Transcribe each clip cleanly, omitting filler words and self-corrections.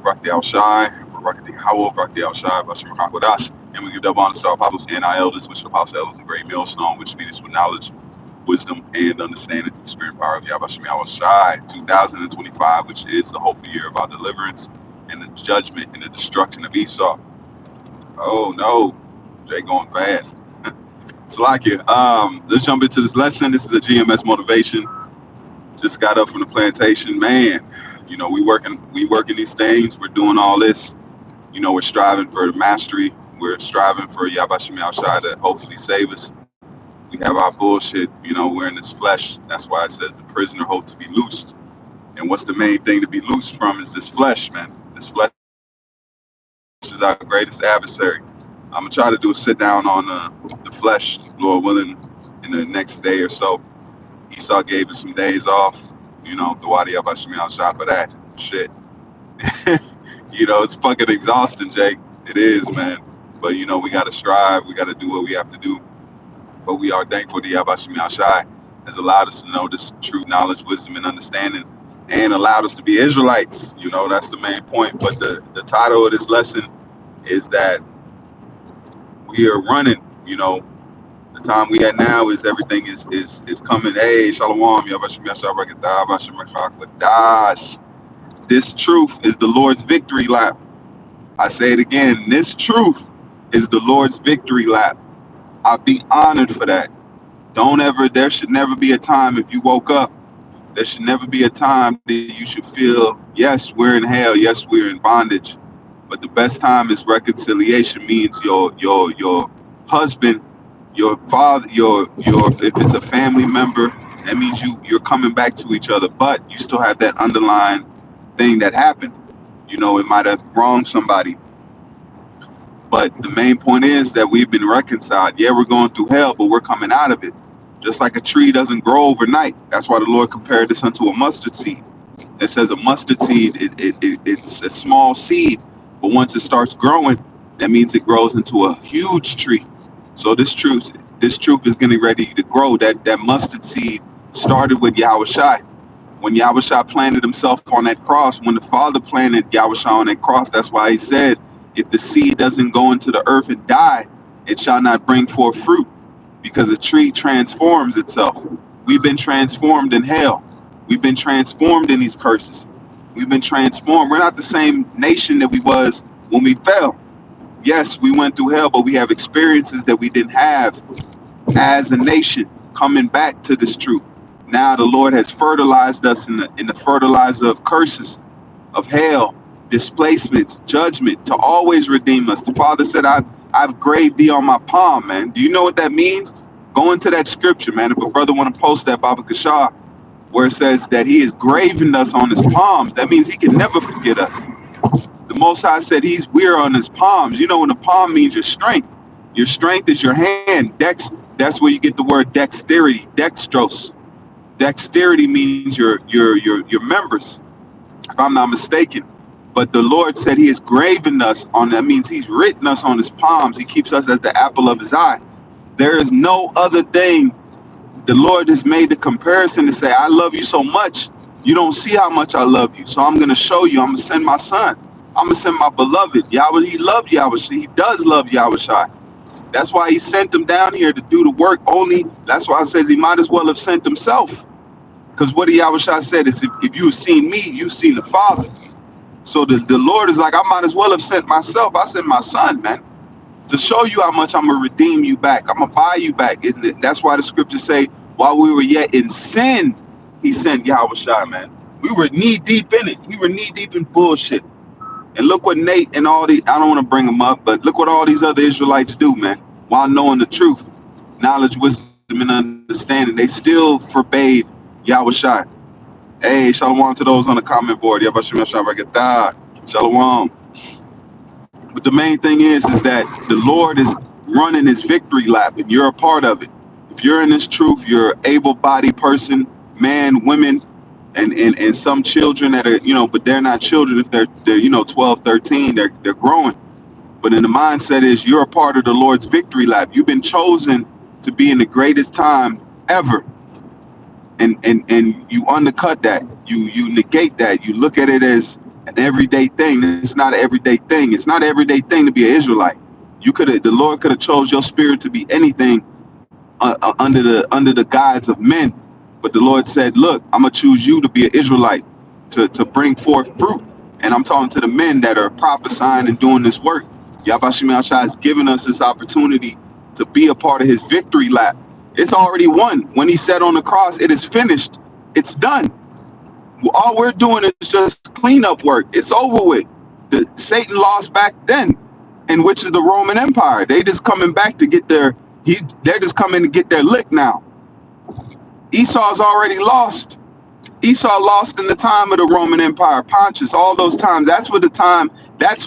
Brakti Al Shai, Brakti Howell, Brakti Al Shai, Bashim Hakodash. And we give double honor to our apostles and our elders, which are apostle elders, the great millstone, which feed us with knowledge, wisdom, and understanding through the spirit and power of Yahweh Al Shai. 2025, which is the hopeful year of our deliverance and the judgment and the destruction of Esau. Oh no, Jay going fast. Salakia. Let's jump into this lesson. This is a GMS motivation. Just got up from the plantation, man. You know, we working these things. We're doing all this. You know, we're striving for mastery. We're striving for Yahweh Al Shai to hopefully save us. We have our bullshit. You know, we're in this flesh. That's why it says the prisoner hope to be loosed. And what's the main thing to be loosed from is this flesh, man. This flesh is our greatest adversary. I'm gonna try to do a sit down on the flesh, Lord willing, in the next day or so. Esau gave us some days off, you know, the Wadi Abashimi Al Shah for that shit. You know, it's fucking exhausting, Jake. It is, man. But you know, we gotta strive, we gotta do what we have to do. But we are thankful that Yahweh Al Shai has allowed us to know this true knowledge, wisdom, and understanding, and allowed us to be Israelites. You know, that's the main point. But the title of this lesson is that we are running, you know. The time we at now is everything is coming. Hey, Shalom, Yavashim. This truth is the Lord's victory lap. I say it again, this truth is the Lord's victory lap. I'll be honored for that. There should never be a time if you woke up, there should never be a time that you should feel, yes, we're in hell, yes, we're in bondage. But the best time is reconciliation, means your husband, your father, your if it's a family member, that means you're coming back to each other, but you still have that underlying thing that happened. You know, it might have wronged somebody. But the main point is that we've been reconciled. Yeah, we're going through hell, but we're coming out of it. Just like a tree doesn't grow overnight. That's why the Lord compared this unto a mustard seed. It says a mustard seed, it's a small seed, but once it starts growing, that means it grows into a huge tree. So this truth is getting ready to grow. That mustard seed started with Yahweh Shai. When Yahweh Shai planted himself on that cross, when the Father planted Yahweh Shai on that cross, that's why he said, if the seed doesn't go into the earth and die, it shall not bring forth fruit, because a tree transforms itself. We've been transformed in hell. We've been transformed in these curses. We've been transformed. We're not the same nation that we was when we fell. Yes, we went through hell, but we have experiences that we didn't have as a nation coming back to this truth. Now the Lord has fertilized us in the fertilizer of curses, of hell, displacements, judgment, to always redeem us. The Father said, I've graved thee on my palm, man. Do you know what that means? Go into that scripture, man. If a brother want to post that, Baba Kashar, where it says that he has graven us on his palms, that means he can never forget us. The Most High said we're on his palms. You know, when the palm means your strength. Your strength is your hand. That's where you get the word dexterity, dextrose. Dexterity means your members, if I'm not mistaken. But the Lord said he has graven us on, that means he's written us on his palms. He keeps us as the apple of his eye. There is no other thing. The Lord has made the comparison to say, I love you so much, you don't see how much I love you. So I'm going to show you. I'm going to send my son. I'm going to send my beloved. Yahweh, he loved Yahweh. He does love Yahweh Shai. That's why he sent him down here to do the work only. That's why it says he might as well have sent himself. Because what Yahweh Shai said is, if you have seen me, you've seen the Father. So the Lord is like, I might as well have sent myself. I sent my son, man, to show you how much I'm going to redeem you back. I'm going to buy you back. And that's why the scriptures say, while we were yet in sin, he sent Yahweh Shai, man. We were knee deep in it. We were knee deep in bullshit. And look what Nate and all the, I don't want to bring them up, but look what all these other Israelites do, man, while knowing the truth, knowledge, wisdom, and understanding. They still forbade Yahweh Shai. Hey, shalom to those on the comment board. Shalom. But the main thing is that the Lord is running his victory lap, and you're a part of it. If you're in this truth, you're an able-bodied person, man, women, and some children that are, you know, but they're not children. If they're 12, 13, they're growing. But in the mindset is you're a part of the Lord's victory lap. You've been chosen to be in the greatest time ever. And you undercut that. You negate that. You look at it as an everyday thing. It's not an everyday thing. It's not an everyday thing to be an Israelite. The Lord could have chose your spirit to be anything under the guise of men, but the Lord said, "Look, I'm gonna choose you to be an Israelite, to bring forth fruit." And I'm talking to the men that are prophesying and doing this work. Yabashim Yashai has given us this opportunity to be a part of His victory lap. It's already won. When He said on the cross, "It is finished," it's done. All we're doing is just cleanup work. It's over with. Satan lost back then, and which is the Roman Empire. They just coming back to get they're just coming to get their lick now. Esau's already lost. Esau lost in the time of the Roman Empire, Pontius, all those times. That's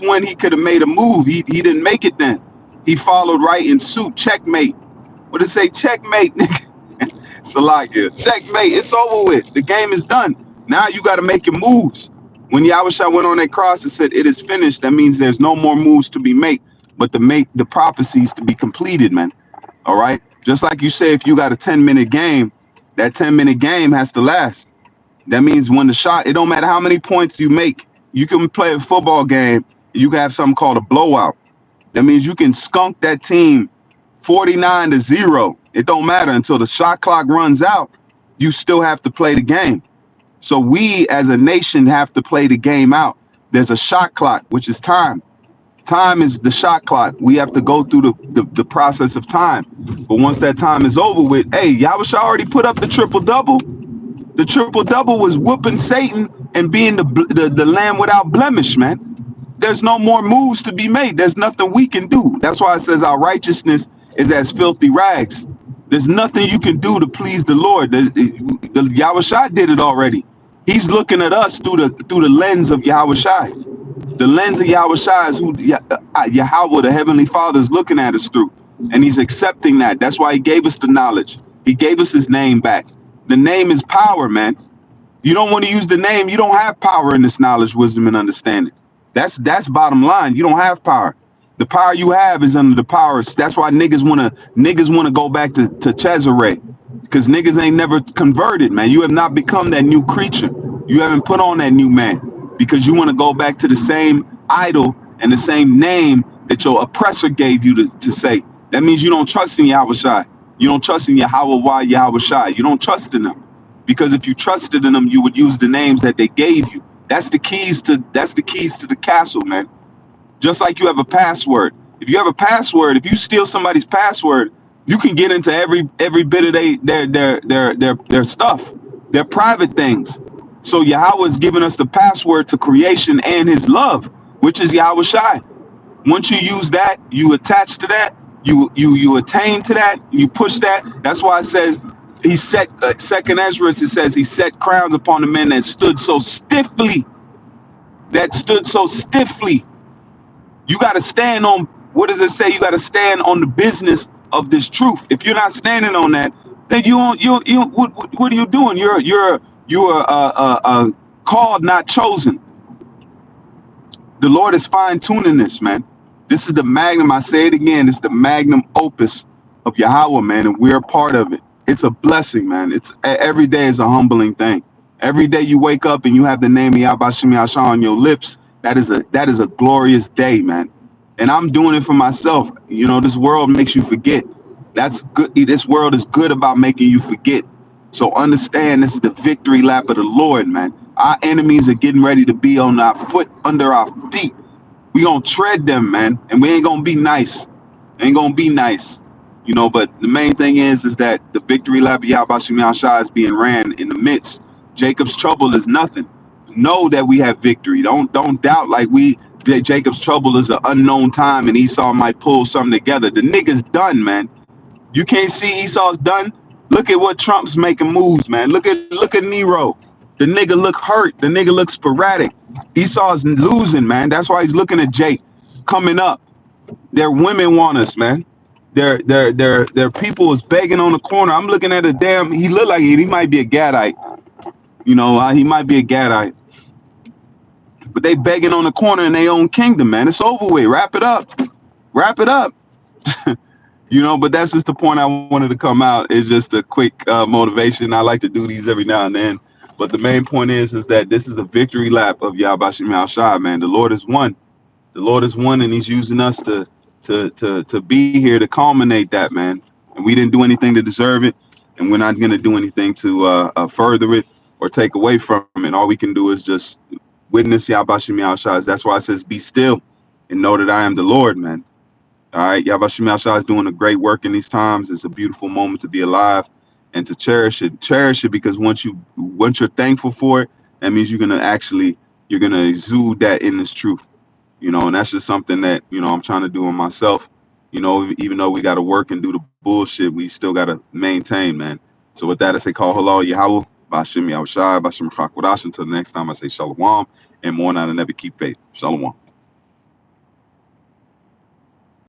when he could have made a move. He didn't make it then. He followed right in suit. Checkmate. What did it say? Checkmate, nigga. Salakia. Checkmate. It's over with. The game is done. Now you got to make your moves. When Yahushua went on that cross and said, "It is finished," that means there's no more moves to be made, but to make the prophecies to be completed, man. All right? Just like you say, if you got a 10-minute game, that 10-minute game has to last. That means when the shot, it don't matter how many points you make. You can play a football game. You can have something called a blowout. That means you can skunk that team 49-0. It don't matter until the shot clock runs out. You still have to play the game. So we as a nation have to play the game out. There's a shot clock, which is time. Time is the shot clock. We have to go through the process of time. But once that time is over with, hey, Yahushua already put up the triple-double. The triple-double was whooping Satan and being the lamb without blemish, man. There's no more moves to be made. There's nothing we can do. That's why it says our righteousness is as filthy rags. There's nothing you can do to please the Lord. The Yahushua did it already. He's looking at us through the lens of Yahushua. The lens of Yahushua is who Yahweh, the Heavenly Father, is looking at us through. And He's accepting that. That's why He gave us the knowledge. He gave us His name back. The name is power, man. You don't want to use the name. You don't have power in this knowledge, wisdom, and understanding. That's bottom line. You don't have power. The power you have is under the power. That's why niggas wanna go back to Cesare, because niggas ain't never converted, man. You have not become that new creature. You haven't put on that new man because you want to go back to the same idol and the same name that your oppressor gave you to say. That means you don't trust in Yahushua. You don't trust in Yahweh, Yahushua. You don't trust in them, because if you trusted in them, you would use the names that they gave you. That's the keys to the castle, man. Just like you have a password. If you have a password, if you steal somebody's password, you can get into every bit of their stuff, their private things. So Yahweh is giving us the password to creation and His love, which is Yahushua. Once you use that, you attach to that, you attain to that, you push that. That's why it says He set second Ezra. It says He set crowns upon the men that stood so stiffly. You got to stand on, what does it say? You got to stand on the business of this truth. If you're not standing on that, then what are you doing? You're called, not chosen. The Lord is fine tuning this, man. This is the magnum. I say it again. It's the magnum opus of Yahweh, man, and we're a part of it. It's a blessing, man. It's every day is a humbling thing. Every day you wake up and you have the name of Yahweh Shem Yahshua on your lips. That is a glorious day, man. And I'm doing it for myself. You know, this world makes you forget. That's good. This world is good about making you forget. So understand, this is the victory lap of the Lord, man. Our enemies are getting ready to be on our foot, under our feet. We gonna tread them, man, and we ain't gonna be nice. Ain't gonna be nice, you know. But the main thing is that the victory lap of Yahweh Shem Yahshua is being ran in the midst. Jacob's trouble is nothing. Know that we have victory. Don't doubt like Jacob's trouble is an unknown time and Esau might pull something together. The nigga's done, man. You can't see Esau's done. Look at what Trump's making moves, man. Look at Nero. The nigga look hurt. The nigga look sporadic. Esau's losing, man. That's why he's looking at Jake coming up. Their women want us, man. Their people is begging on the corner. I'm looking at he look like he might be a Gadite. You know, he might be a Gadite. But they begging on the corner in their own kingdom, man. It's over with. Wrap it up. Wrap it up. You know, but that's just the point I wanted to come out. It's just a quick motivation. I like to do these every now and then. But the main point is that this is a victory lap of Yahbashim Shai, man. The Lord is one. The Lord is one, and He's using us to be here to culminate that, man. And we didn't do anything to deserve it, and we're not gonna do anything to further it or take away from it. All we can do is just witness Yahbashim Shai. That's why it says, "Be still and know that I am the Lord," man. All right, Yahbashim Shai is doing a great work in these times. It's a beautiful moment to be alive and to cherish it. Cherish it because once you're thankful for it, that means you're gonna exude that in this truth. And that's just something that I'm trying to do in myself. Even though we got to work and do the bullshit, we still got to maintain, man. So with that, I say call hello Yahweh, Bashim Yahushai, Bashim Chakwadash. Until the next time, I say shalom, and more not and never keep faith. Shalom.